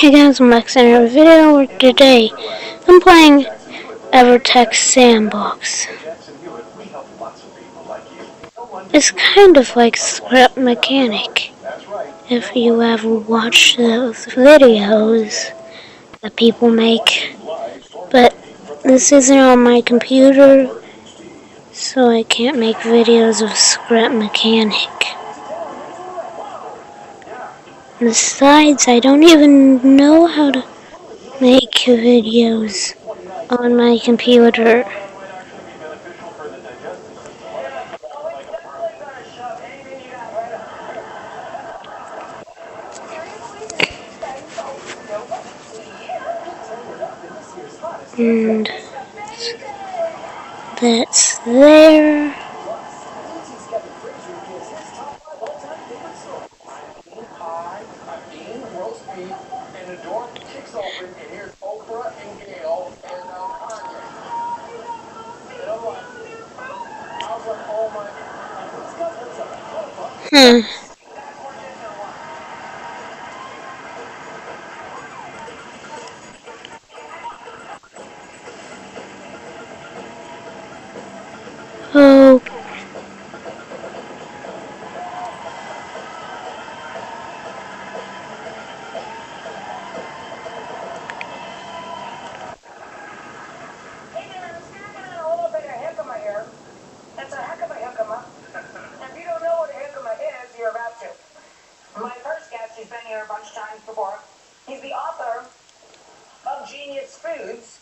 Hey guys, I'm back in another video where today I'm playing Evertech sandbox. It's kind of like script mechanic if you ever watch those videos that people make. But this isn't on my computer, so I can't make videos of script mechanic. Besides, I don't even know how to make videos on my computer. And that's there. Oh. My first guest, he's been here a bunch of times before. He's the author of Genius Foods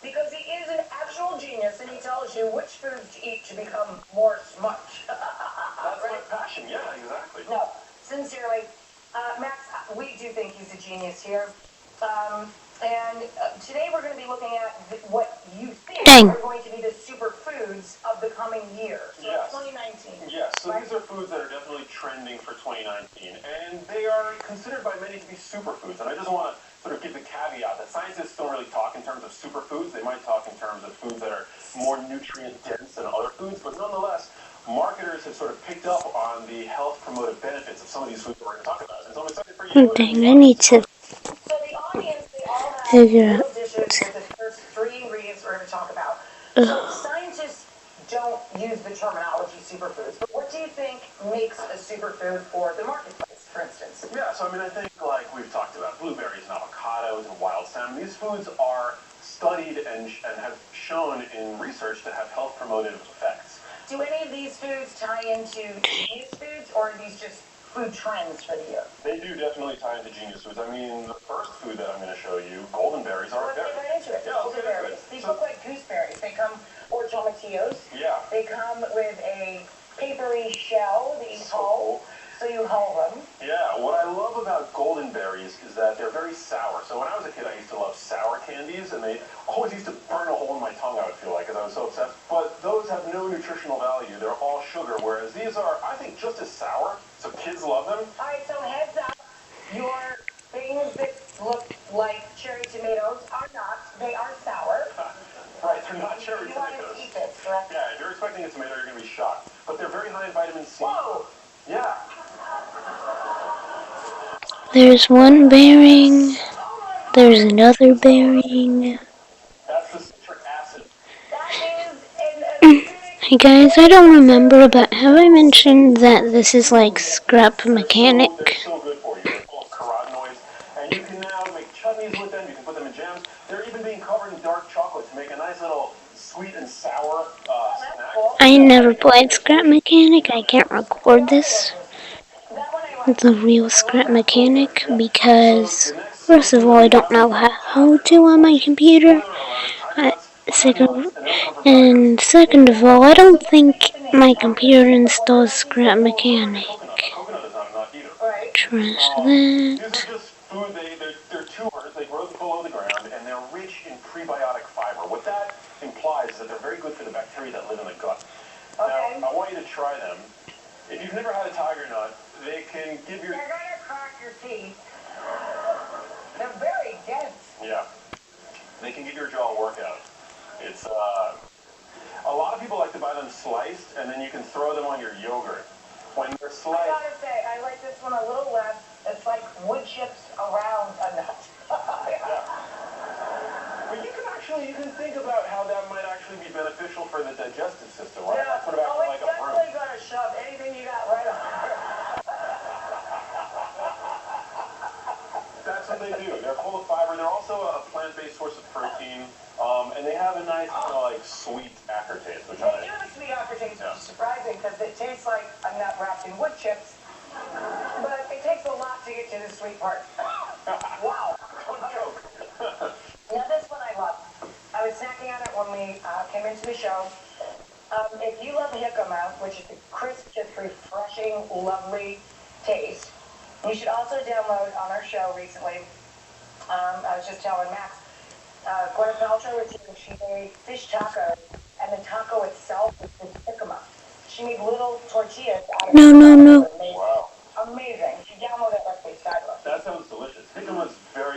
because he is an actual genius and he tells you which foods to eat to become more smart. That's my passion, yeah, exactly. No, sincerely, Max, we do think he's a genius here. Today we're going to be looking at what you think are going to be the superfoods of the coming year. So yes. 2019. Yes, so right? These are foods that are definitely trending for 2019, and they are considered by many to be superfoods. And I just want to sort of give the caveat that scientists don't really talk in terms of superfoods. They might talk in terms of foods that are more nutrient-dense than other foods, but nonetheless, marketers have sort of picked up on the health-promotive benefits of some of these foods that we're going to talk about. And so I'm excited for you. Dang, I need to So the audience, they all have figure little out. dishes with the first three ingredients we're going to talk about. So scientists don't use the terminology superfoods, but what do you think makes a superfood for the marketplace, for instance? Yeah, so I think like we've talked about, blueberries and avocados and wild salmon, these foods are studied and have shown in research to have health promotive effects. Do any of these foods tie into Genius Foods, or are these just food trends for the year? They do definitely tie into Genius Foods. The first food that I'm going to show you, golden berries, are Let's get right into it. Yeah, Golden berries. These look like gooseberries. They come, or tomatillos. Yeah. They come with a papery shell that you hull. So you hull them. Yeah, what I love about golden berries is that they're very sour. So when I was a kid, I used to love sour candies, and they always used to burn a hole in my tongue, I would feel like, because I was so obsessed. But those have no nutritional value. They're all sugar, whereas these are, I think, just as sour. So kids love them. All right, so heads up. Your things that look like cherry tomatoes are not. They are sour. Right, they're not cherry tomatoes. You tomatoes. want to eat this, correct? Yeah, if you're expecting a tomato, you're going to be shocked. But they're very high in vitamin C. Whoa! Yeah. There's one bearing. There's another bearing. That's the citric acid. That is an Hey guys, I don't remember, but have I mentioned that this is like scrap mechanic? They're so good for you. They're full of carotenoids, and you can now make chutneys with them. You can put them in jams. They're even being covered in dark chocolate to make a nice little sweet and sour snack. I never played scrap mechanic. I can't record this. It's a real scrap mechanic because, first of all, I don't know how to on my computer. Second of all, I don't think my computer installs scrap mechanic. Trust that. These are just food, they're tubers, they grow below the ground, and they're rich in prebiotic fiber. What that implies is that they're very good for the bacteria that live in the gut. Okay. Now, I want you to try them. If you've never had a tiger nut, they can give your... They're going to crack your teeth. They're very dense. Yeah. They can give your jaw a workout. It's, a lot of people like to buy them sliced, and then you can throw them on your yogurt. When they're sliced... I gotta say, I like this one a little less. It's like wood chips around a nut. Well, you can think about how that might actually be beneficial for the digestive system, right? Yeah. Put it back Oh, in it's like a fruit. definitely gonna shove anything you got right on there. That's what they do. They're full of fiber. They're also a plant-based source of protein, and they have a nice, like sweet aftertaste, which They do have a sweet aftertaste, which is surprising because it tastes like a nut wrapped in wood chips, but it takes a lot to get to the sweet part. Wow. Now this one I love. I was snacking on it when we came into the show. If you love jicama, which is a crisp, just refreshing, lovely taste, you should also download on our show recently. I was just telling Max, Gwyneth Paltrow, she made fish tacos, and the taco itself is the jicama. She made little tortillas out of No, no, no. amazing. Wow. Amazing. If you download that recipe, it's fabulous. That sounds delicious. Jicama's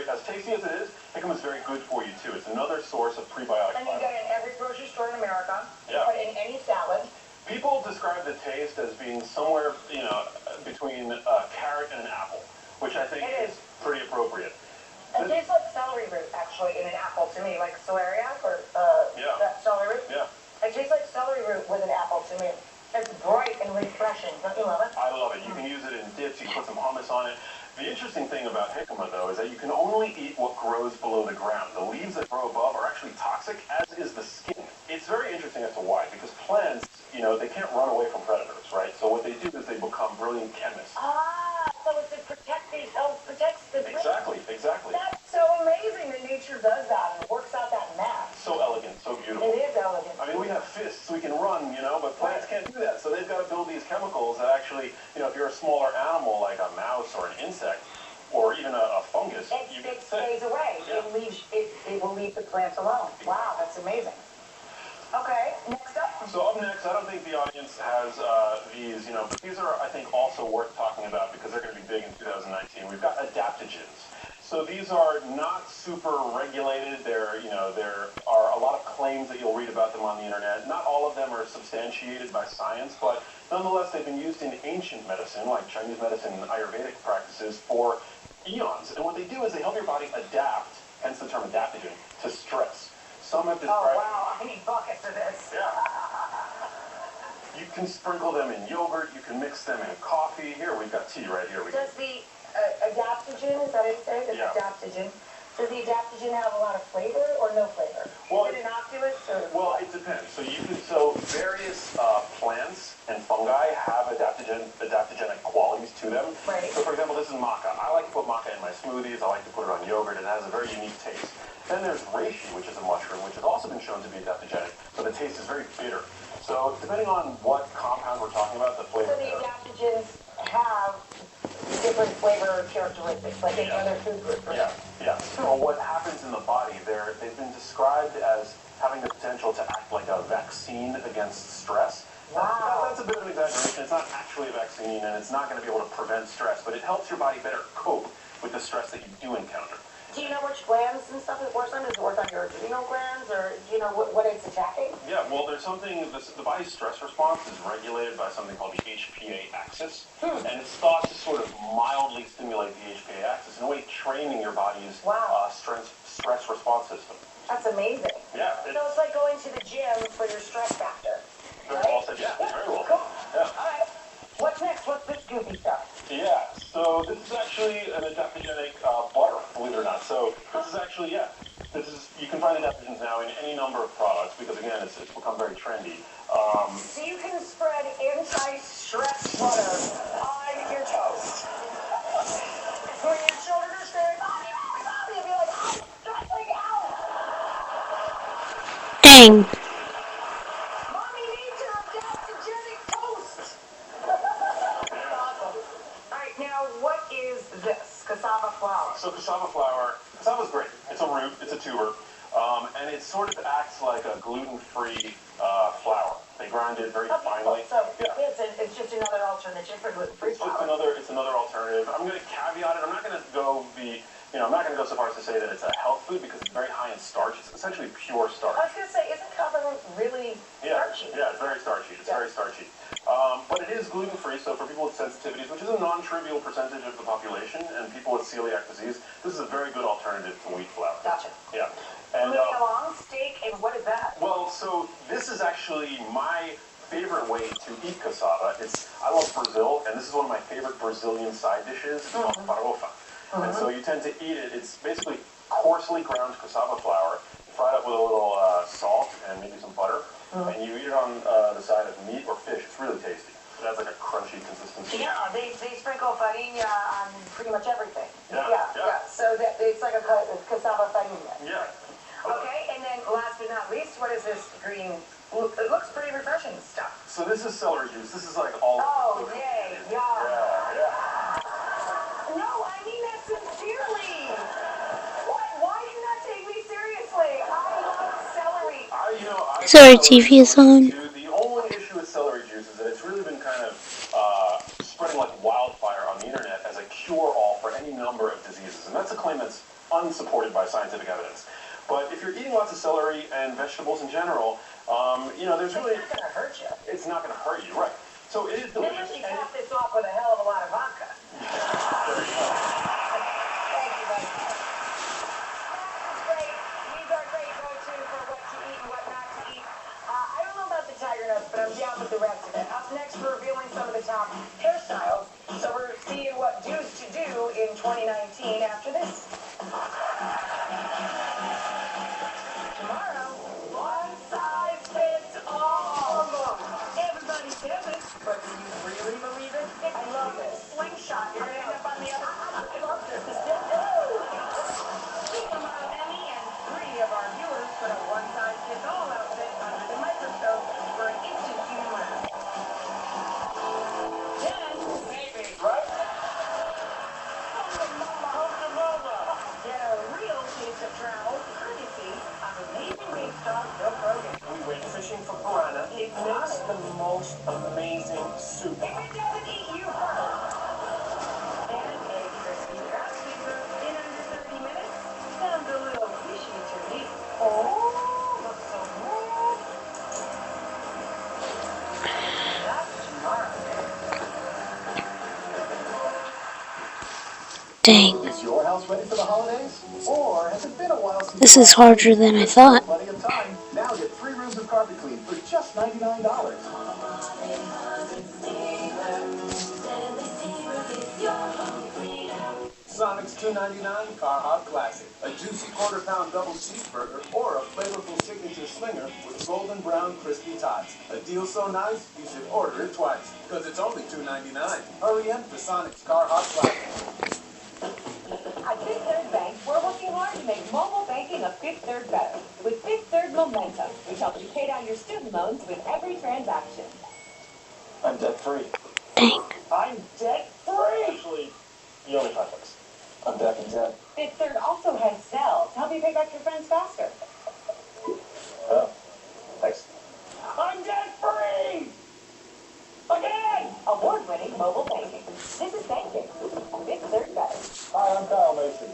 as tasty as it is, jicama's very good for you too. It's another source of prebiotic And you fiber. get it in every grocery store in America. Yeah. Put it in any salad. People describe the taste as being somewhere, between a carrot and an apple, which I think is pretty appropriate. It tastes like celery root, actually, in an apple to me, like celeriac or that celery root. Yeah. It tastes like celery root with an apple to me. It's bright and refreshing. Don't you love it? I love it. You can use it in dips. You can put some hummus on it. The interesting thing about jicama, though, is that you can only eat what grows below the ground. The leaves that grow above are actually toxic, as is the skin. It's very interesting as to why, because plants, they can't run away from predators, right? So what they do is they become brilliant chemists. So it's to protect protects the tree. Exactly. That's so amazing that nature does that and works out that math. So elegant, so beautiful. It is elegant. I mean, we have fists, we can run, but plants can't do that. So they've got to build these chemicals that actually, if you're a smaller animal like a mouse or an insect, or even a fungus, you get It sick. stays away. Yeah. It will leave the plants alone. Wow, that's amazing. Okay, next up. So up next, I don't think the audience has these, but these are, I think, also worth talking about because they're going to be big in 2019. We've got adaptogens. So these are not super regulated. There are a lot of claims that you'll read about them on the internet. Not all of them are substantiated by science, but nonetheless, they've been used in ancient medicine, like Chinese medicine and Ayurvedic practices, for eons. And what they do is they help your body adapt, hence the term adaptogen, to stress. Some have described... Oh, wow, I need buckets of this. Yeah. You can sprinkle them in yogurt. You can mix them in coffee. Here, we've got tea right here. Does the adaptogen, is that what you say? Yeah. Adaptogen. Does the adaptogen have a lot of flavor or no flavor? Well, is it innocuous or? Well, it depends. So various plants and fungi have adaptogenic qualities to them. Right. So for example, this is maca. I like to put maca in my smoothies. I like to put it on yogurt. It has a very unique taste. Then there's reishi, which is a mushroom, which has also been shown to be adaptogenic, but the taste is very bitter. So depending on what compound we're talking about, the flavor. So the adaptogens have different flavor characteristics, like any other food group. Yeah. So what happens in the body, they've been described as having the potential to act like a vaccine against stress. Wow. That's a bit of an exaggeration. It's not actually a vaccine, and it's not going to be able to prevent stress, but it helps your body better cope with the stress that you do encounter. Do you know which glands and stuff it works on? Does it work on your adrenal glands, or do you know what it's attacking? Yeah, well, there's something, the body's stress response is regulated by something called the HPA axis, and it's thought to sort of mildly stimulate the HPA axis, in a way training your body's stress response system. That's amazing. Yeah. So it's like going to the gym for your stress factor. Very well said, yeah, very well. Cool. Yeah. All right. What's next? What's this goofy stuff? Yeah, so this is actually an adaptogenic butter, believe it or not. So this is actually, you can find adaptogens now in any number of products because, again, it's become very trendy. So you can spread anti-stress butter on your toast. When your children are saying, "Mommy, Mommy, Mommy," you'll be like, "I'm stressing out. Dang. Mommy needs her adaptogenic toast." Awesome. All right, now what is this? Cassava flour. So cassava's great. It's a root, it's a tuber, and it sort of acts like a gluten-free flour. They grind it very finely. So it's just another alternative for gluten-free flour. It's another alternative. I'm going to caveat it. I'm not going to go so far as to say that it's a health food because it's very high in starch. It's essentially pure starch. I was going to say, isn't kava really starchy? Yeah, it's very starchy. It's very starchy. But it is gluten-free, so for people with sensitivities, which is a non-trivial percentage of the population, and people with celiac disease, this is a very good alternative to wheat flour. Gotcha. Yeah. And, moving along, steak, and what is that? well, so this is actually my favorite way to eat cassava. I love Brazil, and this is one of my favorite Brazilian side dishes. It's called farofa. And so you tend to eat it. It's basically coarsely ground cassava flour, fried up with a little salt and maybe some butter, and you eat it on the side of meat or fish. It's really tasty. It has like a crunchy consistency. Yeah, they sprinkle farinha on pretty much everything. Yeah. So that it's like a cassava farinha. Yeah. Okay, and then last but not least, what is this green? It looks pretty refreshing stuff. So this is celery juice. This is like all. Oh, yay, yeah. Yeah. No, I mean that sincerely. Why do you not take me seriously? I love celery. Sorry, TV is on. The only issue with celery juice is that it's really been kind of spreading like wildfire on the internet as a cure-all for any number of diseases. And that's a claim that's unsupported by scientific evidence. But if you're eating lots of celery and vegetables in general, there's really... It's not going to hurt you. It's not going to hurt you, right. So it is delicious. Unless you cap this off with a hell of a lot of vodka. Thank you, buddy. This is great. These are great go-to for what to eat and what not to eat. I don't know about the tiger nuts, but I'm down with the rest of it. Up next, we're revealing some of the top hairstyles. So we're seeing what dudes to do in 2019 after this. Tomorrow, one size fits all. Everybody says it, but do you really believe it? I love this. Slingshot, you're going to end up on the other side. I love this. Tomorrow, Emmy and 3 of our viewers put a one-size-fits-all outfit under the microscope for an instant humor. Then, baby, right? Get a real taste of travel, courtesy of Amazing Big Star Joe Rogan. We went fishing for piranha. It makes the most amazing soup. If it doesn't eat you first. And a crispy crab sleeper in under 30 minutes. Sounds a little fishy to me. Oh, looks so good. That's tomorrow. Dang. Is your house ready for the holidays? Or has it been a while since This is harder than I thought. plenty of time? Now get 3 rooms of carpet clean for just $99. Sonic's $2.99 Carhartt Classic. A juicy quarter-pound double cheeseburger or a flavorful signature slinger with golden brown crispy tots. A deal so nice, you should order it twice. Because it's only $2.99. Hurry in for Sonic's Carhartt Classic. At Fifth Third Bank, we're working hard to make mobile banking of Fifth Third better. With Fifth Third Momentum, which helps you pay down your student loans with every transaction. I'm debt-free. Dang. I'm debt-free! Actually, you owe me $5. I'm back in debt. Fifth Third also has Zelle to help you pay back your friends faster. Oh, thanks. I'm debt-free! Again! Award-winning mobile banking. This is banking. Fifth Third better. Hi, I'm Kyle Mason.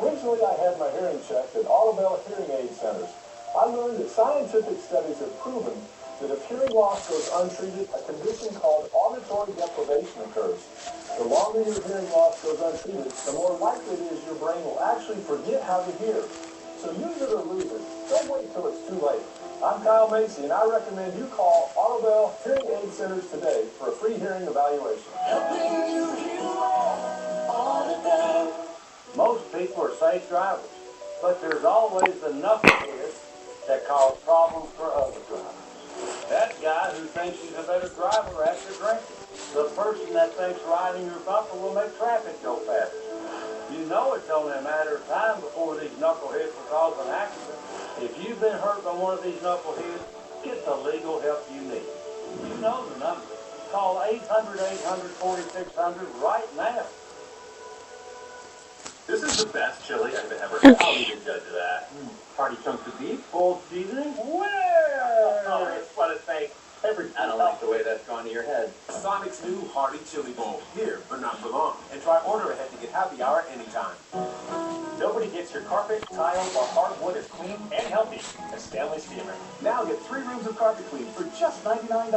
Recently, I had my hearing checked at Audubell Hearing Aid Centers. I learned that scientific studies have proven that if hearing loss goes untreated, a condition called auditory deprivation occurs. The longer your hearing loss goes untreated, the more likely it is your brain will actually forget how to hear. So use it or lose it. Don't wait till it's too late. I'm Kyle Macy, and I recommend you call Audubell Hearing Aid Centers today for a free hearing evaluation. Most people are safe drivers, but there's always the knuckleheads that cause problems for other drivers. That guy who thinks he's a better driver after drinking. The person that thinks riding your bumper will make traffic go faster. You know it's only a matter of time before these knuckleheads will cause an accident. If you've been hurt by one of these knuckleheads, get the legal help you need. You know the number. Call 800-800-4600 right now. This is the best chili I've ever had. Okay. I'll be the judge of that. Party chunks of beef, full seasoning. Oh, it's what a fake. I don't like the way that's gone to your head. Sonic's new Hearty Chili Bowl. Here, but not for long. And try order ahead to get happy hour anytime. Nobody gets makes your carpet, tile, or hardwood as clean and healthy as Stanley Steamer. Now get 3 rooms of carpet clean for just $99.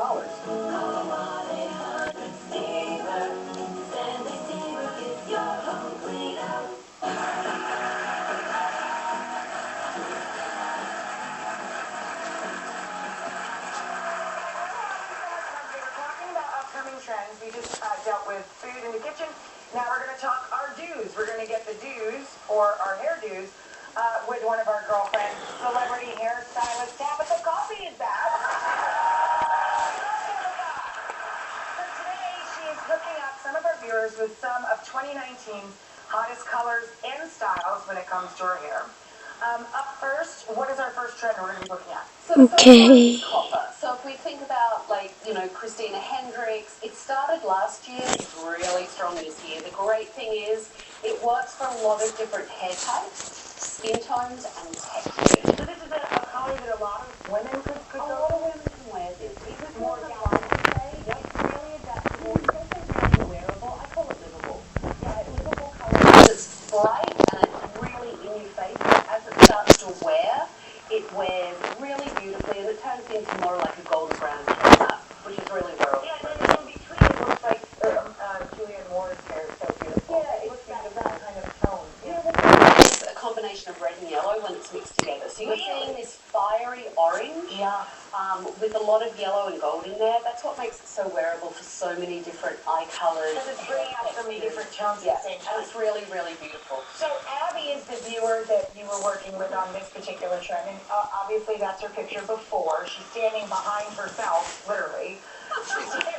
Trends. We just dealt with food in the kitchen. Now we're going to talk our do's. We're going to get the do's, or our hairdos, with one of our girlfriends, celebrity hairstylist Tabitha Coffee is back. So today she is hooking up some of our viewers with some of 2019's hottest colors and styles when it comes to her hair. Up first, what is our first trend we're going to be looking at? So the Okay. first one is copper. So if we think about, like, you know, Christina Hendricks, it started last year, it's really strong this year. The great thing is it works for a lot of different hair types, skin tones, and textures. So this is a color that a lot of women could A go. lot of women can wear this. Even more say, it's really adaptable, it's also really wearable. I call it livable. Yeah, livable color. It's bright and it's really in your face. As it starts to wear, it wears really beautifully and it turns into more like a golden brown chestnut, which is really wearable. Yeah, and then in between it looks like Julianne Moore's hair is so beautiful. Yeah, It looks like that kind of tone. Yeah, it's a combination of red and yellow when it's mixed together. So you're seeing this fiery orange with a lot of yellow and gold in there. That's what makes it so wearable for so many different eye colors. Because it's bringing out so many different tones Yeah, at the same and time. it's really, really beautiful. So Abby is the viewer that you were working with on this particular trend, and obviously that's her picture before. She's standing behind herself, literally.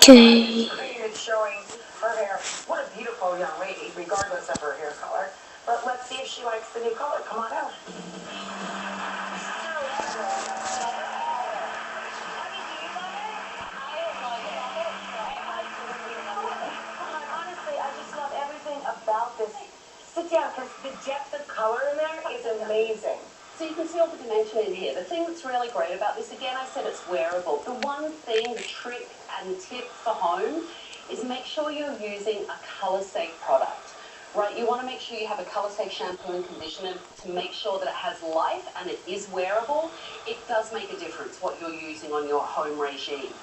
Okay. It's showing her hair. What a beautiful young lady, regardless of her hair color. But let's see if she likes the new color. Come on out. Honestly, I just love everything about this. Sit down, because the depth of color in there is amazing. So you can see all the dimension in here. The thing that's really great about this, again, I said it's wearable. The one thing, the trick and tip for home is make sure you're using a color-safe product, right? You want to make sure you have a color-safe shampoo and conditioner to make sure that it has life and it is wearable. It does make a difference what you're using on your home regime.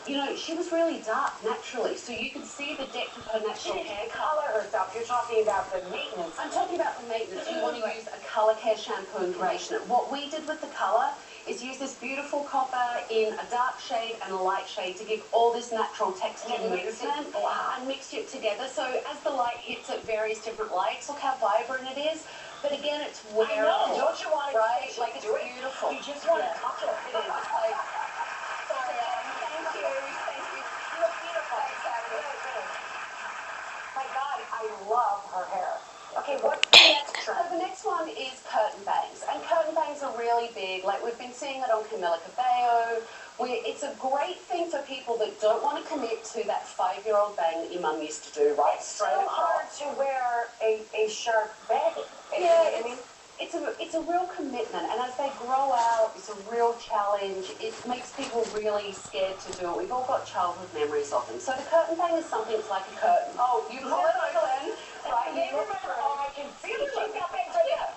You know, she was really dark naturally, so you could see the depth of her natural hair color. Color herself. You're talking about the maintenance. I'm talking about the maintenance. You want to use a color care shampoo and conditioner. What we did with the color is use this beautiful copper in a dark shade and a light shade to give all this natural texture and movement and mix it together. So as the light hits at various different lights, look how vibrant it is. But again, it's wearable. I know. Don't you want to right? touch Like, it's it? beautiful. You just want to touch it. It is. Like, sorry, thank you. Thank you. You look beautiful. My God, I love her hair. Okay, what's the next So trend? the next one is curtain bangs, and curtain bangs are really big. Like, we've been seeing it on Camila Cabello. It's a great thing for people that don't want to commit to that 5-year-old bang that your mum used to do, right? It's so hard to wear a sharp bang. Yeah, I mean, it's a real commitment, and as they grow out, it's a real challenge. It makes people really scared to do it. We've all got childhood memories of them. So the curtain bang is something that's like a curtain. Oh, you pull it open, right? you remember, I can see that she's got bangs right there.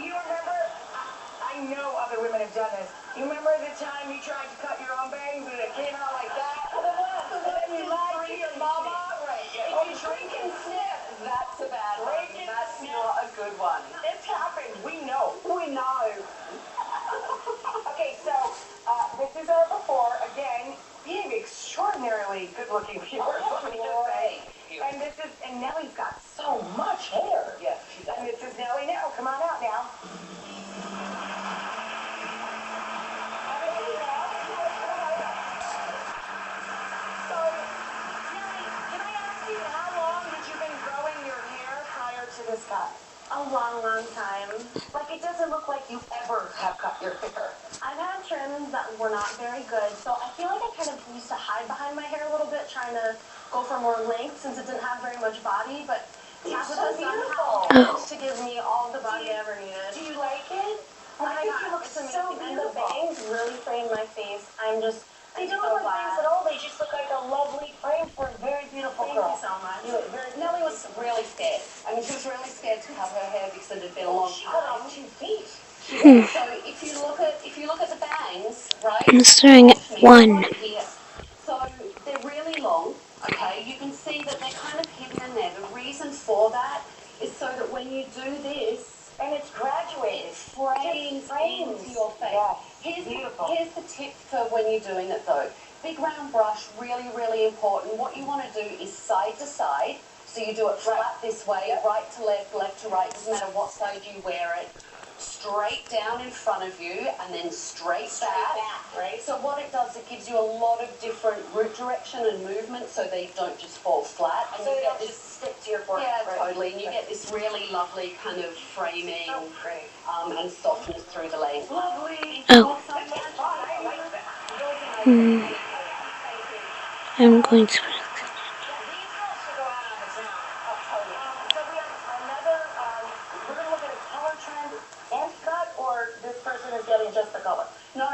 You remember, I know other women have done this. You remember the time you tried to cut your own bangs and it came out like that? And then you lied to your mama? Right. If you drink and sniff, that's a bad one. That's not a good one. It's happened. We know. We know. Okay, so this is our before. Again, being extraordinarily good-looking viewers. Let me just say. And this is, and Nellie's got so much hair. Yeah, she does. And this is Nellie now. Come on out now. So, Nellie, can I ask you, how long had you been growing your hair prior to this cut? A long, long time. Like, it doesn't look like you ever have cut your hair. I've had trims that were not very good, so I feel like I kind of used to hide behind my hair a little bit, trying to go for more length since it didn't have very much body, but Tabitha somehow managed to give me all the body I ever needed. Do you like it? Oh my I think God, you look it's so amazing. And the beautiful. bangs really frame my face. They don't so look like bangs glad. at all. They just look like a lovely frame for a very beautiful Thank girl. you so much. Nellie was really scared. I mean, she was really scared to cut her hair because it had been a long She cut time. off 2 feet. So if you look at the bangs, right? I'm staring at one. Right here. So they're really long. Okay, you can see that they're kind of hidden in there. The reason for that is so that when you do this, And it's graduated. it frames into your face. Yes. Here's the tip for when you're doing it though. Big round brush, really, really important. What you want to do is side to side. So you do it flat this way, right to left, left to right. Doesn't matter what side you wear it. Straight down in front of you and then straight back, right? So what it does, it gives you a lot of different root direction and movement so they don't just fall flat. And So you they get don't this, just stick to your forehead. yeah, totally. And you get this really lovely kind of framing Great. and softness through the lens. Lovely. Oh. That's fun. I like that. I'm going to. These girls should go out on the town. So we have another, we're going to look at a color trend and cut, or this person is getting just the color? No,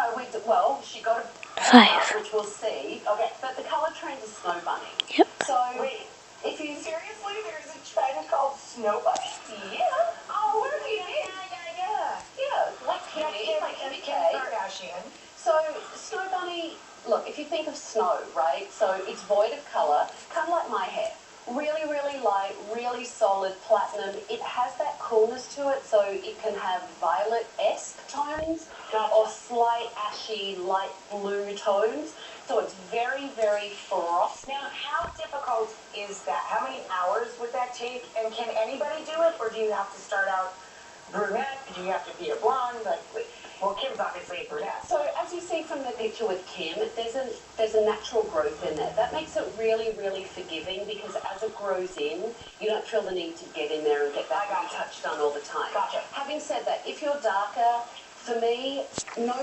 well, she got a 5. which we'll see. Okay, but the color trend is snow bunny. Yep. So Wait, if you seriously, there's a trend called snow bunny? yeah, Oh, what are you doing? yeah, like Kimmy, like Kim Kimmy K. Kardashian. So snow bunny, look, if you think of snow, right? So it's void of color, kind of like my hair. Really, really light, really solid platinum. It has that coolness to it, so it can have violet-esque tones or slight ashy, light blue tones. So it's very, very frosty. Now, how difficult is that? How many hours would that take? And can anybody do it, or do you have to start out brunette? Do you have to be a blonde? Well, Kim's obviously a brunette. So as you see from the picture with Kim, there's a natural growth in there. That makes it really, really forgiving because as it grows in, you don't feel the need to get in there and get that retouch done all the time. Gotcha. Having said that, if you're darker, for me, no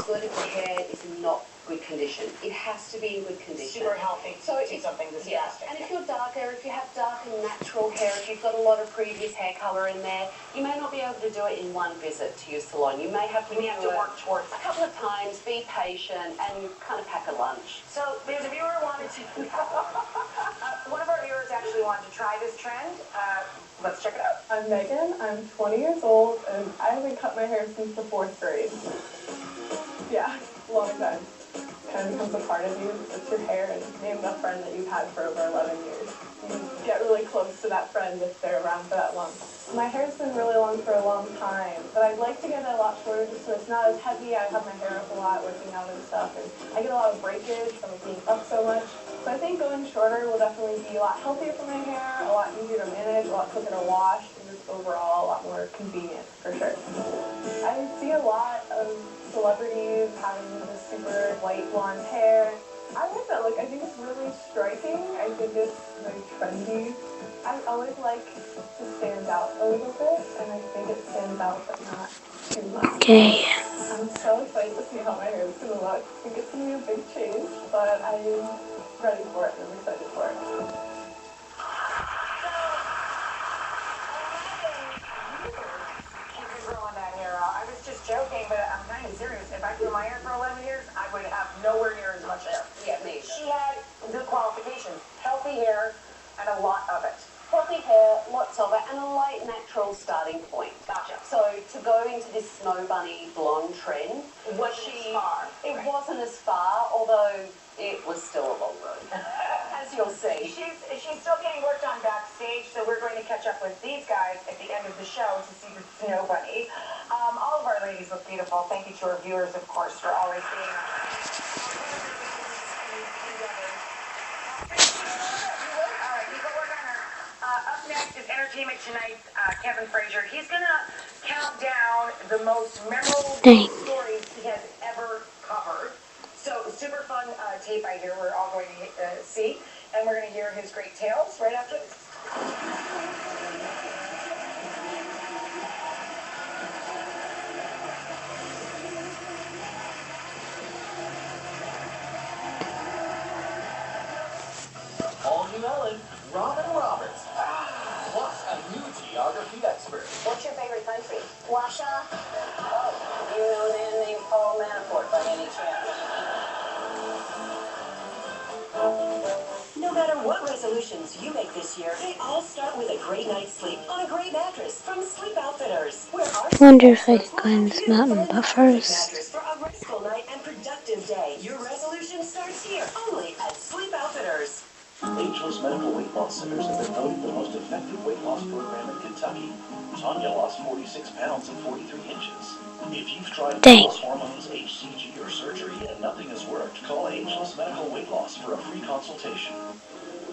good if your hair is not good condition. It has to be in good condition. Super healthy. So do something disgusting. And if you're darker, if you have dark and natural hair, if you've got a lot of previous hair color in there, you may not be able to do it in one visit to your salon. You may have to do it work towards a couple of times, be patient, and kind of pack a lunch. So there's a viewer who wanted to. One of our viewers actually wanted to try this trend. Let's check it out. I'm Megan. I'm 20 years old, and I haven't cut my hair since the 4th grade. Yeah, long time. Kind of becomes a part of you. It's your hair, and name a friend that you've had for over 11 years. You get really close to that friend if they're around for that long. My hair's been really long for a long time, but I'd like to get it a lot shorter just so it's not as heavy. I have my hair up a lot, working out and stuff, and I get a lot of breakage from being up so much. So I think going shorter will definitely be a lot healthier for my hair, a lot easier to manage, a lot quicker to wash, and just overall a lot more convenient, for sure. I see a lot of celebrities having this super white blonde hair. I like that look. I think it's really striking. I think it's very trendy. I always like to stand out a little bit, and I think it stands out, but not too much. Okay. I'm so excited to see how my hair is going to look. I think it's going to be a big change, but I'm ready for it, and I'm excited for it. Growing that hair out. I was just joking, but I'm kind of serious. If I grew my hair for 11 years, I would have nowhere near as much hair. Yeah, me. She had good qualifications, healthy hair, and a lot of it. Healthy hair, lots of it, and a light natural starting point. Gotcha. So to go into this snow bunny blonde trend, It wasn't as far, although it was still a long road, as you'll see. She's still getting worked on backstage, so we're going to catch up with these guys at the end of the show to see the snow bunny. All of our ladies look beautiful. Thank you to our viewers, of course, for always being Up next is Entertainment Tonight's Kevin Frazier. He's going to count down the most memorable stories he has ever covered. So, super fun tape I hear we're all going to see. And we're going to hear his great tales right after this. All New Ellen, Robin Roberts. Plus a new geography expert. What's your favorite country? Russia. Oh, do you know a man named Paul Manafort by any chance? No matter matter what resolutions you make this year, they all start with a great night's sleep on a great mattress from Sleep Outfitters. Where our I wonder if I can climb this mountain but first. mattress for a restful night and productive day. Your resolution starts here, only at Sleep Outfitters. Ageless Medical Weight Loss Centers have been voted the most effective weight loss program in Kentucky. Tanya lost 46 pounds in 43 inches. If you've tried weight loss hormones, HCG, or surgery and nothing has worked, call Ageless Medical Weight Loss for a free consultation.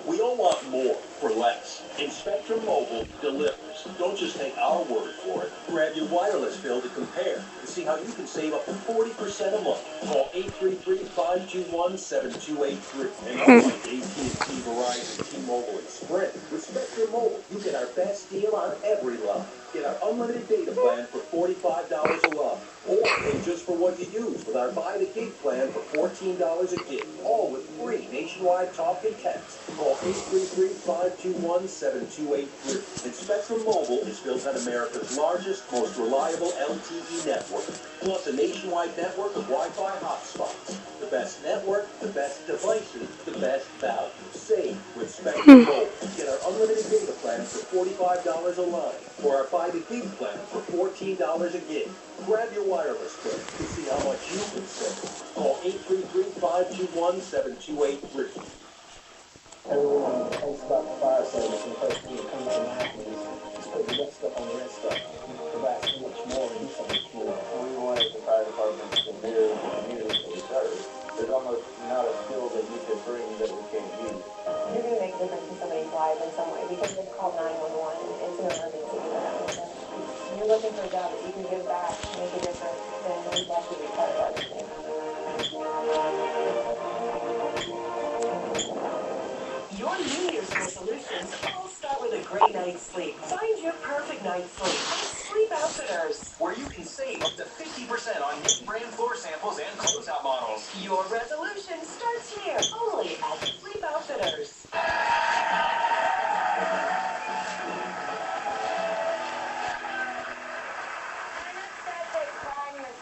We all want more for less. And Spectrum Mobile delivers. Don't just take our word for it. Grab your wireless bill to compare and see how you can save up to 40% a month. Call 833-521-7283. And unlike AT&T, Verizon, T-Mobile, and Sprint, with Spectrum Mobile, you get our best deal on every line. Get our unlimited data plan for $45 a month. Or pay just for what you use with our Buy the Gig plan for $14 a gig. All with free nationwide talk and text. Call 833-521-7283. And Spectrum Mobile is built on America's largest, most reliable LTE network. Plus a nationwide network of Wi-Fi hotspots. The best network, the best devices, the best value. Save with Spectrum Mobile. Get our unlimited data plan for $45 a line. Or our Buy the Gig plan for $14 a gig. Grab your wireless bill to see how much you can save. Call 833-521-7283. Everyone thinks about the fire service, and the first thing that comes to mind is put the red stuff on the red stuff. Go back so much more and do so much more. We wanted the fire department to mirror the community that we serve. There's almost not a skill that you could bring that we can't use. You're going to make a difference in somebody's life in some way because they've called 911 and it's an emergency. You're looking for a job that you can give back, make a difference, then you'd have to be part of everything. Your New Year's resolutions all start with a great night's sleep. Find your perfect night's sleep at Sleep Outfitters, where you can save up to 50% on new brand floor samples and closeout models. Your resolution starts here, only at Sleep Outfitters.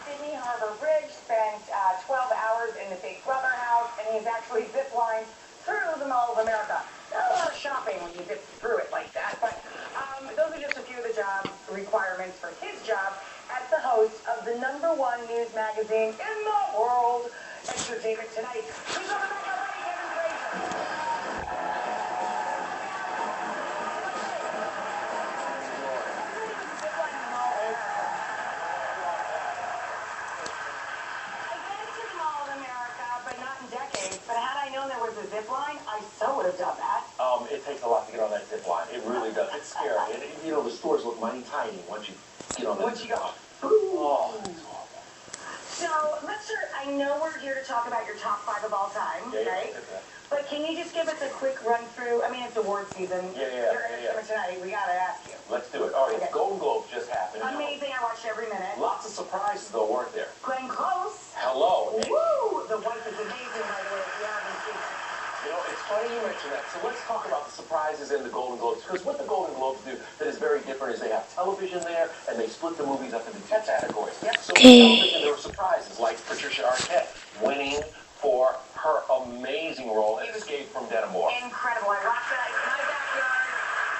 Sydney Harbor Bridge, spent 12 hours in the Big Brother house, and he's actually ziplined through the Mall of America. Not a lot of shopping when you zip through it like that, but those are just a few of the job requirements for his job as the host of the #1 news magazine in the world, Entertainment Tonight. Please welcome back our buddy Kevin Frazier. Zip line, I so would have done that. It takes a lot to get on that zip line. It really does. It's scary. And, you know, the stores look mighty tiny once you get on that zip line. Oh, so, let's start. I know we're here to talk about your top 5 of all time, right? Yeah. But can you just give us a quick run through? I mean, it's award season. You're Entertainment Tonight. We gotta ask you. Let's do it. All right, okay. Golden Globes just happened. Amazing. I watched every minute. Lots of surprises, though, weren't there? Glenn Close. Hello. Woo! The wife is amazing, by the way. If you haven't seen it. You know, it's funny you mention that. So let's talk about the surprises in the Golden Globes. Because what the Golden Globes do that is very different is they have television there, and they split the movies up into 2 categories. So in television, there were surprises like Patricia Arquette winning for her amazing role in Escape from Denimore. Incredible. I watched that in my backyard.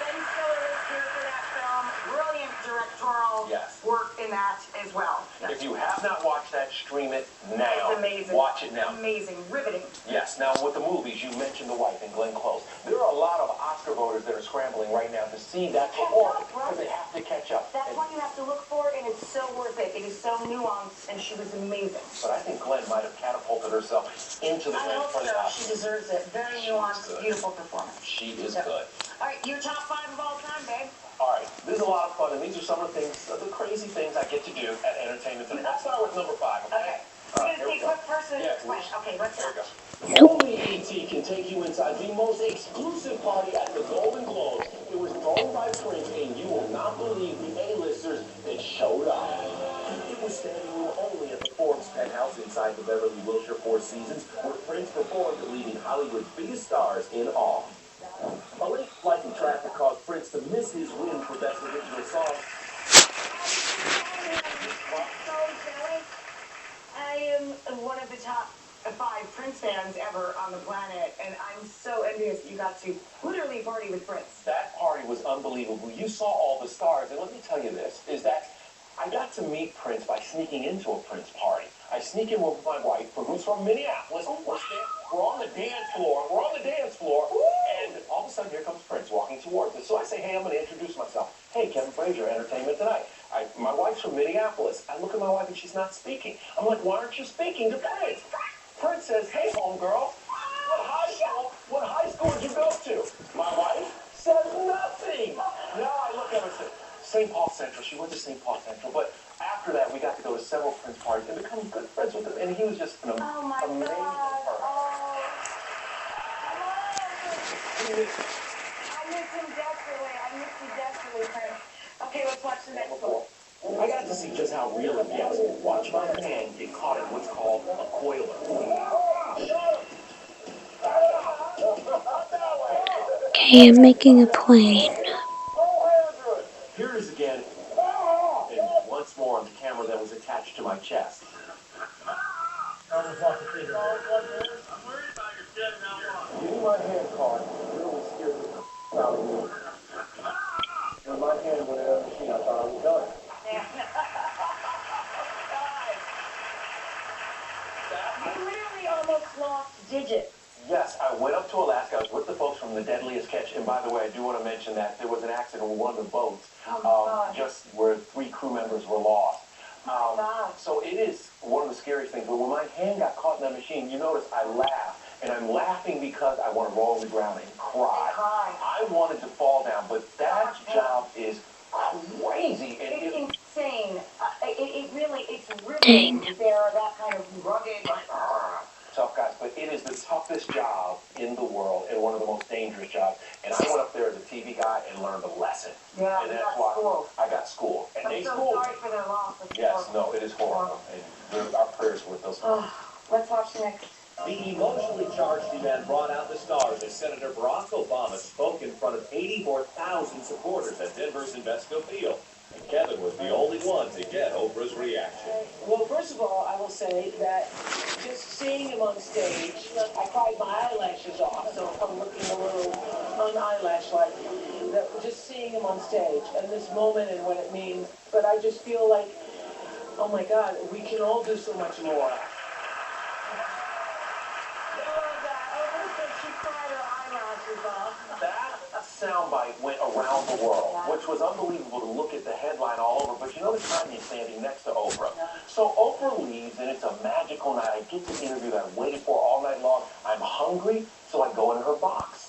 Ben Stiller was here for that film. Brilliant directorial work in that as well. If you have not watched that, stream it now. It's amazing. Watch it now. Amazing. Riveting. Yes. Now, with the movies, you mentioned The Wife and Glenn Close. There are a lot of Oscar voters that are scrambling right now to see that performance because they have to catch up. That's what you have to look for, and it's so worth it. It is so nuanced, and she was amazing. But I think Glenn might have catapulted herself into the I hope for the Oscars. She deserves it. Very nuanced, beautiful performance. She is good. All right, your top 5 of all time, babe. All right, this is a lot of fun, and these are some of the things, the crazy things I get to do at Entertainment Tonight. Let's start with number 5, okay? We're going to see what person wins. Okay, let's go. Only E.T. can take you inside the most exclusive party at the Golden Globes. It was thrown by Prince, and you will not believe the A-listers that showed up. It was standing room only at the Forbes penthouse inside the Beverly Wilshire Four Seasons, where Prince performed, leaving Hollywood's biggest stars in awe. A late flight in traffic caused Prince to miss his win for Best Original Song. I am one of the top 5 Prince fans ever on the planet, and I'm so envious you got to literally party with Prince. That party was unbelievable. You saw all the stars, and let me tell you this, is that I got to meet Prince by sneaking into a Prince party. I sneak in with my wife, who's from Minneapolis. We're on the dance floor, and all of a sudden here comes Prince walking towards us. So I say, hey, I'm going to introduce myself. Hey, Kevin Frazier, Entertainment Tonight. My wife's from Minneapolis. I look at my wife and she's not speaking. I'm like, why aren't you speaking to Prince? Prince says, hey, homegirl, what high school did you go to? My wife says nothing. Now I look at her and say, St. Paul Central. She went to St. Paul Central. But after that, we got to go to several Prince parties and become good friends with him. And he was just an amazing person. I miss him desperately. I miss you desperately, Prince. Okay, let's watch the next one. I got to see just how real it gets. Watch my hand get caught in what's called a coiler. Okay, I'm making a plane. Here it is again, and once more on the camera that was attached to my chest. I'm worried about your kid now. Getting my hand caught really scared the out of me. When my hand went out of the machine, I thought I was done. You literally almost lost digits. Yes, I went up to Alaska. I was with the folks from the Deadliest Catch. And by the way, I do want to mention that there was an accident with one of the boats, just where 3 crew members were lost. So it is one of the scariest things. But when my hand got caught in that machine, you notice I laugh. And I'm laughing because I want to roll on the ground and cry. I wanted to fall down, but that job is crazy. And it's insane. It's riveting. They're that kind of rugged. Tough guys, but it is the toughest job in the world and one of the most dangerous jobs. And I went up there as a TV guy and learned a lesson. Yeah, and that's why I got schooled. And I'm so sorry for their loss. Yes, no, it is horrible. And our prayers with those. Let's watch the next. The emotionally charged event brought out the stars as Senator Barack Obama spoke in front of 84,000 supporters at Denver's Invesco Field. And Kevin was the only one to get Oprah's reaction. Well, first of all, I will say that just seeing him on stage, I cried my eyelashes off, so I'm looking a little un-eyelash-like. Just seeing him on stage and this moment and what it means, but I just feel like, oh my God, we can all do so much more. That soundbite went around the world, which was unbelievable to look at the headline all over. But you know, the time you're standing next to Oprah. So Oprah leaves, and it's a magical night. I get the interview that I waited for all night long. I'm hungry, so I go in her box.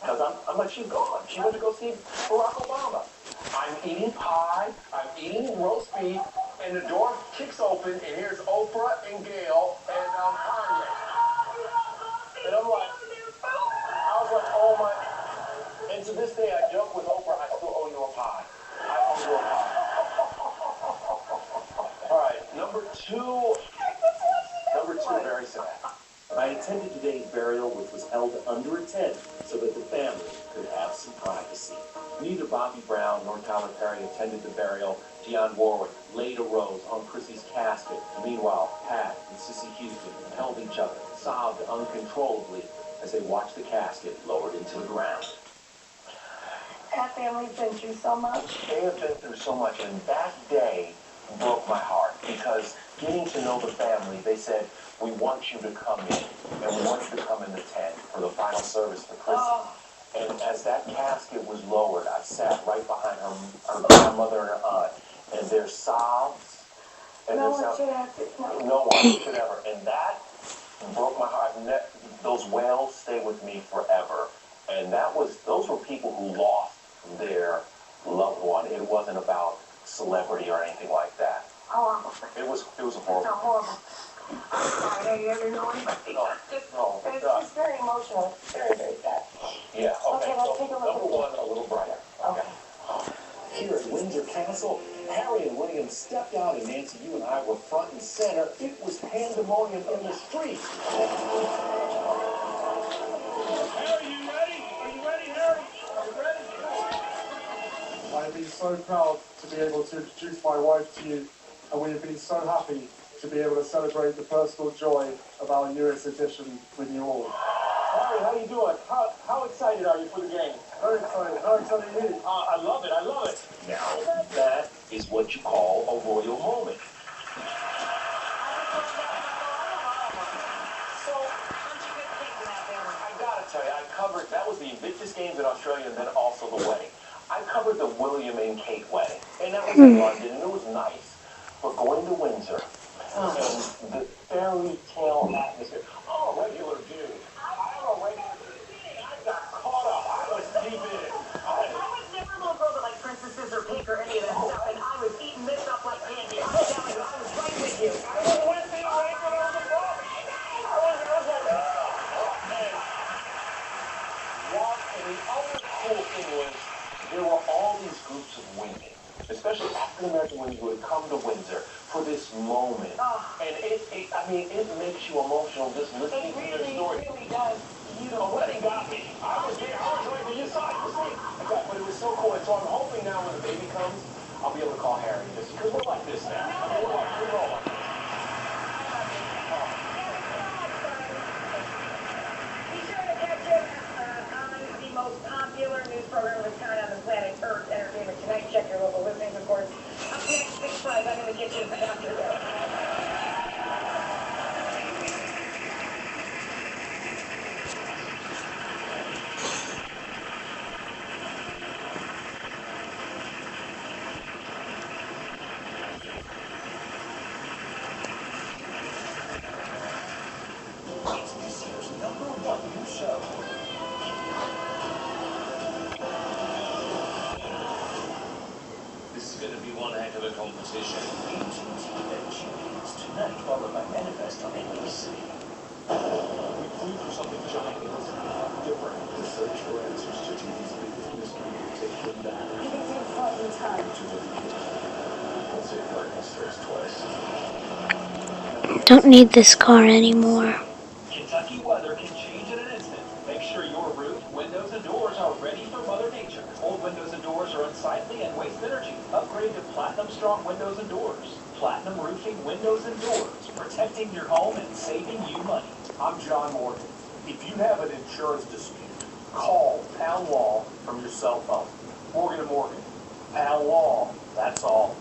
Because I'm like, she's gone. She went to go see Barack Obama. I'm eating pie, I'm eating roast beef, and the door kicks open, and here's Oprah and Gail and Kanye. And I'm like, I was like, oh my. And to this day, I joke with Oprah, I still owe you a pie. I owe you a pie. All right, number two, very sad. I attended today's burial, which was held under a tent so that the family could have some privacy. Neither Bobby Brown nor Tyler Perry attended the burial. Dionne Warwick laid a rose on Chrissy's casket. Meanwhile, Pat and Sissy Houston held each other, sobbed uncontrollably as they watched the casket lowered into the ground. That family's been through so much. They have been through so much, and that day broke my heart because getting to know the family, they said, we want you to come in, and we want you to come in the tent for the final service for Chrissy. And as that casket was lowered, I sat right behind her grandmother and her aunt, and their sobs. And no one should have to. No one should ever. And that broke my heart. Those wails stay with me forever. And those were people who lost their loved one. It wasn't about celebrity or anything like that. Horrible. It was a horrible. It's horrible. I'm sorry, have you ever known anybody? It's just very emotional. Very, very sad. Yeah, okay. Let's take a look. Number one, a little brighter. Okay. Here at Windsor Castle, Harry and William stepped out, and Nancy, you and I were front and center. It was pandemonium in the street. Harry, you ready? Are you ready, Harry? Are you ready? I have been so proud to be able to introduce my wife to you, and we have been so happy to be able to celebrate the personal joy of our newest edition with you all. Harry, how you doing? How excited are you for the game? Very excited. How excited are you? I love it. I love it. Now, that is what you call a royal moment. So, I gotta tell you, I covered, that was the Invictus Games in Australia and then also the wedding. I covered the William and Kate wedding, and that was in London, and it was nice. But going to Windsor, and the fairy tale atmosphere, I'm a regular dude. I got caught up. I was deep in it. I was never a little girl that liked princesses or pink or any of that stuff, and I was eating this up like candy. I'm telling you, I was right with you. I was with you right when I was a boy. I was like, oh, man. And the other cool thing was there were all these groups of women, especially African American women who had come to Windsor for this moment. And it makes you emotional just listening to their story. It really does. The wedding got me. I was there. I was right where you saw it. But it was so cool. And so I'm hoping now when the baby comes, I'll be able to call Harry just because we're like this now. I mean, we're all like this. Be sure to catch it on the most popular news program of its kind on the planet Earth, Entertainment Tonight. Check your local listings, of course. Up next, Big Fries. I'm in the kitchen after this. This is going to be one heck of a competition. Tonight, followed by Manifest on NBC. We flew for something giant, different. The search for answers to TV's biggest mystery will take them back. Give it fucking time. To the beginning. I'll say Darkness Stars twice. Don't need this car anymore. Kentucky weather can change in an instant. Make sure your roof, windows, and doors are ready for Mother Nature. Old windows and doors are unsightly and waste energy. Upgrade to Platinum Strong Windows and Doors. Platinum Roofing Windows and Doors, protecting your home and saving you money. I'm John Morgan. If you have an insurance dispute, call Pound Law from your cell phone. Morgan & Morgan. Pound Law. That's all.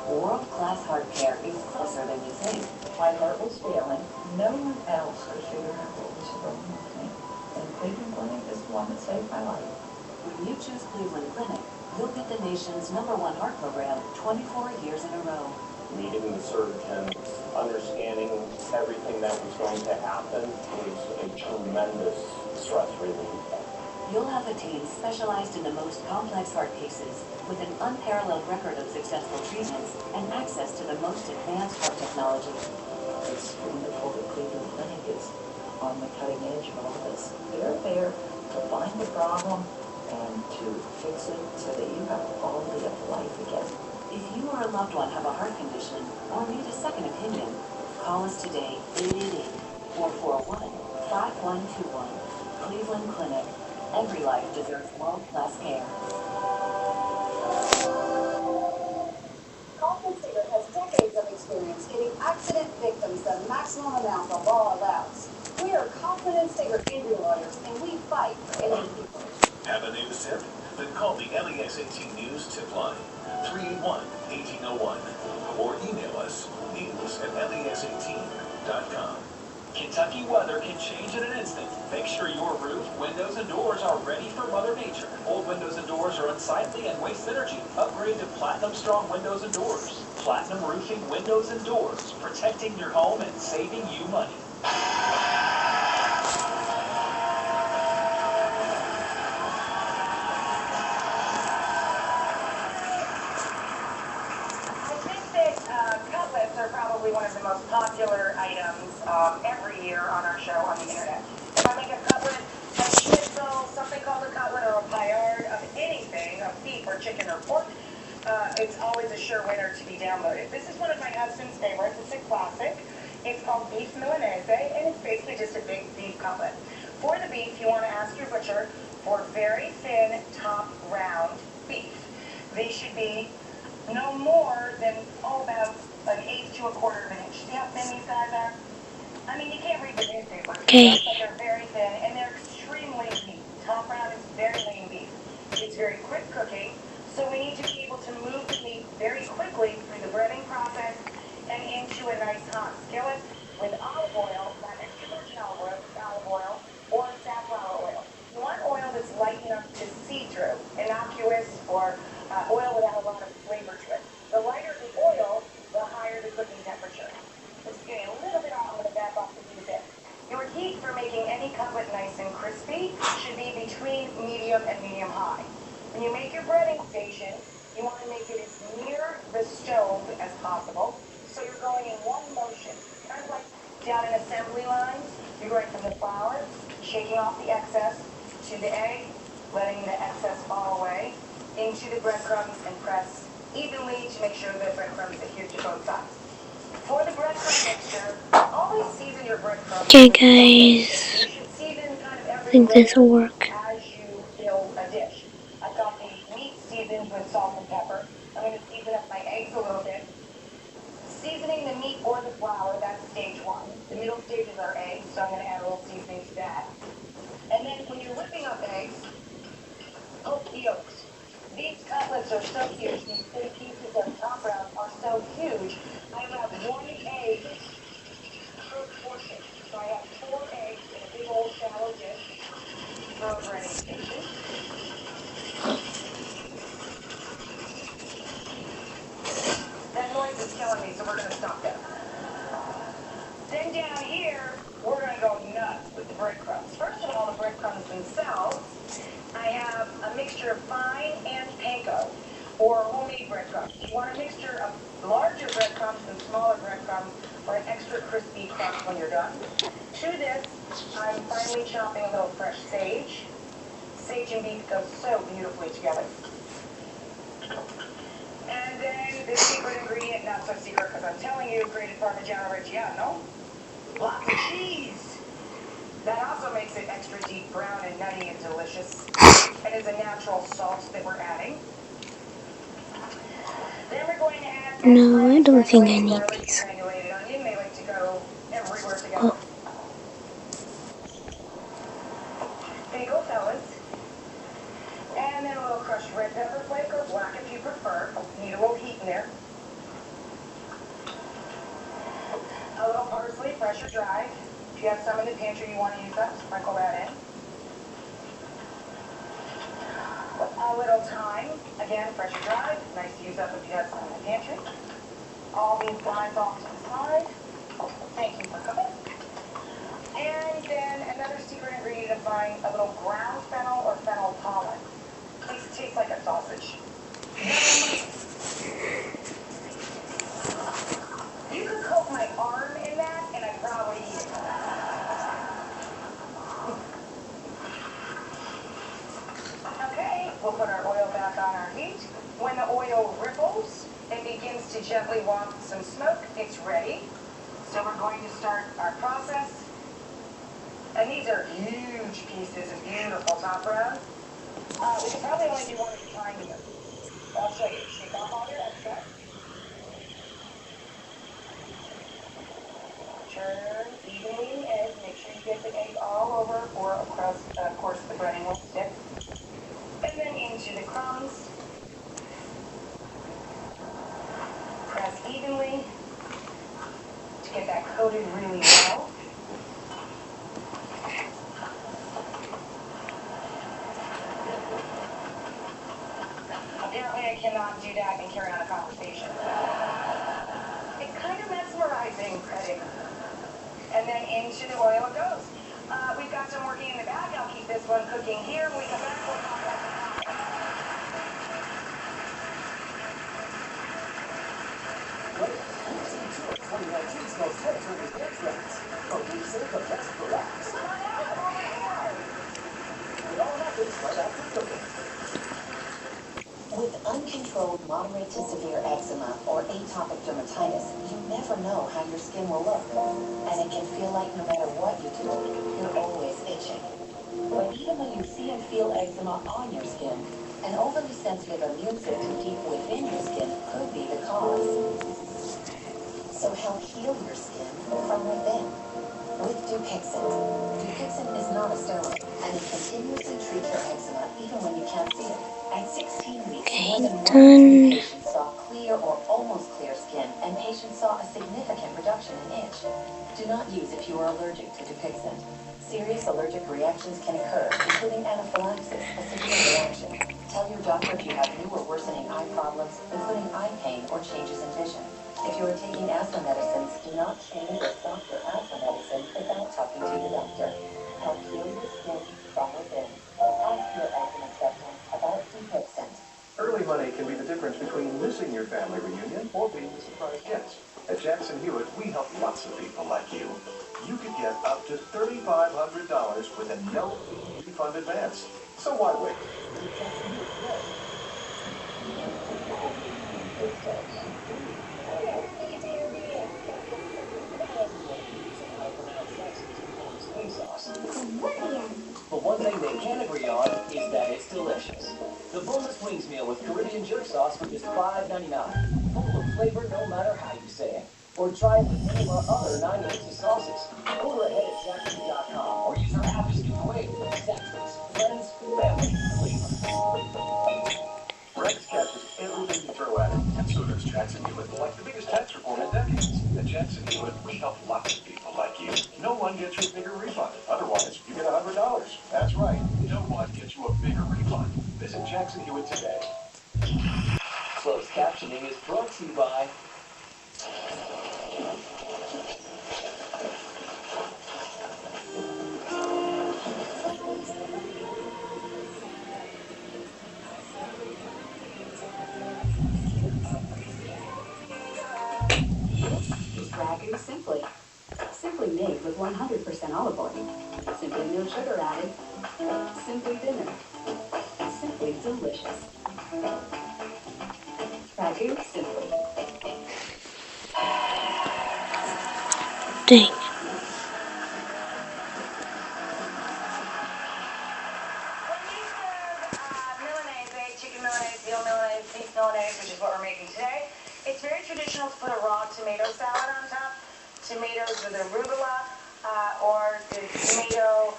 World-class heart care is closer than you think. My heart was failing. No one else could figure out what was wrong with me. And Cleveland Clinic is the one that saved my life. When you choose Cleveland Clinic, you'll get the nation's #1 heart program 24 years in a row. Meeting the surgeon, understanding everything that was going to happen was a tremendous stress relief. You'll have a team specialized in the most complex heart cases with an unparalleled record of successful treatments and access to the most advanced heart technology. It's wonderful that Cleveland Clinic is on the cutting edge of all this. They're there to find the problem and to fix it so that you have quality of life again. If you or a loved one have a heart condition or need a second opinion, call us today, 888-441-5121. Cleveland Clinic. Every life deserves world-class care. Kaufman Steger has decades of experience getting accident victims the maximum amount the law allows. We are Kaufman & Steger injury lawyers, and we fight for injured people. Have a news tip? Then call the LEX 18 News tip line, 381-1801, or email us, news@lex18.com. Kentucky weather can change in an instant. Make sure your roof, windows, and doors are ready for Mother Nature. Old windows and doors are unsightly and waste energy. Upgrade to Platinum Strong Windows and Doors. Platinum Roofing Windows and Doors, protecting your home and saving you money. Cutlets are probably one of the most popular items every year on our show on the internet. If I make a cutlet, a schnitzel, something called a cutlet, or a paillard of anything, of beef or chicken or pork, it's always a sure winner to be downloaded. This is one of my husband's favorites. It's a classic. It's called beef milanese, and it's basically just a big beef cutlet. For the beef, you want to ask your butcher for very thin, top, round beef. These should be no more than, about an eighth to a quarter of an inch. See how thin these guys are? I mean, you can't read the newspaper, but they're very thin, and they're extremely lean. Top round is very lean beef. It's very quick cooking, so we need to be able to move the meat very quickly through the breading process and into a nice hot skillet with olive oil, not extra virgin olive oil, or safflower oil. You want oil that's light enough to see through, innocuous, or oil without a lot of flavor to it. The lighter the oil, the higher the cooking temperature. It's getting a little bit hot. I'm going to back off the heat a bit. Your heat for making any cutlet nice and crispy should be between medium and medium high. When you make your breading station, you want to make it as near the stove as possible. So you're going in one motion, kind of like down an assembly line. You're going from the flour, shaking off the excess, to the egg, letting the excess fall away, into the breadcrumbs and press evenly to make sure the breadcrumbs adhere to both sides. For the breadcrumb mixture, always season your breadcrumbs. Okay, guys. You should season kind of I every think this will work. as you build a dish. I've got the meat seasoned with salt and pepper. I'm going to season up my eggs a little bit. Seasoning the meat or the flour, that's stage one. The middle stage is our eggs, so I'm going to add a little seasoning to that. And then when you're whipping up eggs, poke the yolks. These cutlets are so huge, these thin pieces of top round are so huge, I have 1 egg per portion. So I have 4 eggs in a big old shallow dish for a breading station. That noise is killing me, so we're going to stop there. Then down here, we're going to go nuts with the breadcrumbs. First of all, the breadcrumbs themselves, I have a mixture of fine and panko, or homemade breadcrumbs. You want a mixture of larger breadcrumbs and smaller breadcrumbs for an extra crispy crust when you're done. To this, I'm finely chopping a little fresh sage. Sage and beef go so beautifully together. And then the secret ingredient, not so secret because I'm telling you, grated Parmigiano Reggiano. Lots of cheese. That also makes it extra deep brown and nutty and delicious. It is a natural salt that we're adding. Then we're going to add No, I don't think I need these. granulated onion. They like to go everywhere together. Bagel pellets. And then a little crushed red pepper flake or black if you prefer. Need a little heat in there. A little parsley, fresh or dried. If you have some in the pantry you want to use that, sprinkle that in. A little thyme, again, fresh or dried. Nice to use up if you have some in the pantry. All these guys off to the side. Thank you for cooking. And then another secret ingredient of mine, a little ground fennel or fennel pollen. It tastes like a sausage. You could coat my arm in that, and I'd probably eat it. Okay, we'll put our oil back on our heat. When the oil ripples and begins to gently waft some smoke, it's ready. So we're going to start our process. And these are huge pieces of beautiful top round. We can probably only do one at a time here. I'll show you. Shake off all your excess. Turn evenly in egg. Make sure you get the egg all over or across, of course, the breading will stick. And then into the crumbs. Press evenly to get that coated really well. Apparently I cannot do that and carry on a conversation. It's kind of mesmerizing, breading. And then into the oil it goes. We've got some working in the back. I'll keep this one cooking here. When we come back, we'll talk about the With uncontrolled moderate to severe eczema or atopic dermatitis, you never know how your skin will look. And it can feel like no matter what you do, you're always itching. But even when you see and feel eczema on your skin, An overly sensitive immune system deep within your skin could be the cause. So help heal your skin from within with Dupixent. Dupixent is not a steroid and it continuously treats your eczema even when you can't see it. At 16 weeks, more than 1 patients saw clear or almost clear skin, and patients saw a significant reduction in itch. Do not use if you are allergic to Dupixent. Serious allergic reactions can occur, including anaphylaxis, a severe reaction. Tell your doctor if you have new or worsening eye problems, including eye pain or changes in vision. If you are taking asthma medicines, do not change or stop your asthma medicine without talking to your doctor. Help heal your skin from within. Ask your asthma specialist about Dupixent. Early money can be the difference between missing your family reunion or being the surprise guest. At Jackson Hewitt, we help lots of people like you. You could get up to $3,500 with a no-fee refund advance. So why wait? But one thing they can agree on is that it's delicious. The boneless wings meal with Caribbean jerk sauce for just $5.99. Full of flavor no matter how you say it. Or try it with any of our other 9 mixes of sauces. Order ahead at Zaxby's.com or use our app to skip the wait. Zaxby's. Friends, family, flavor. Rex catches everything you throw at it, and so does Jackson Hewitt, like the biggest tax reform in decades. At Jackson Hewitt, we help lots of people like you. No one gets you a bigger refund. Otherwise, you get $100. That's right. No one gets you a bigger refund. Visit Jackson Hewitt today. Closed captioning is brought to you by Ragu Simply. Simply made with 100% olive oil. Simply no sugar added. Simply dinner. Simply delicious. Ragu Simply. Dang. Chicken Milanese, veal Milanese, beef Milanese, which is what we're making today. It's very traditional to put a raw tomato salad on top. Tomatoes with arugula, or the tomato,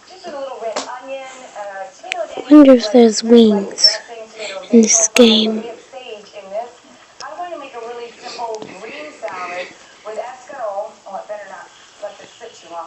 just with a little red onion. I wonder if there's wings in this game. We have sage in this. I'm going to make a really simple green salad with escarole. Oh, I better not let this sit too long.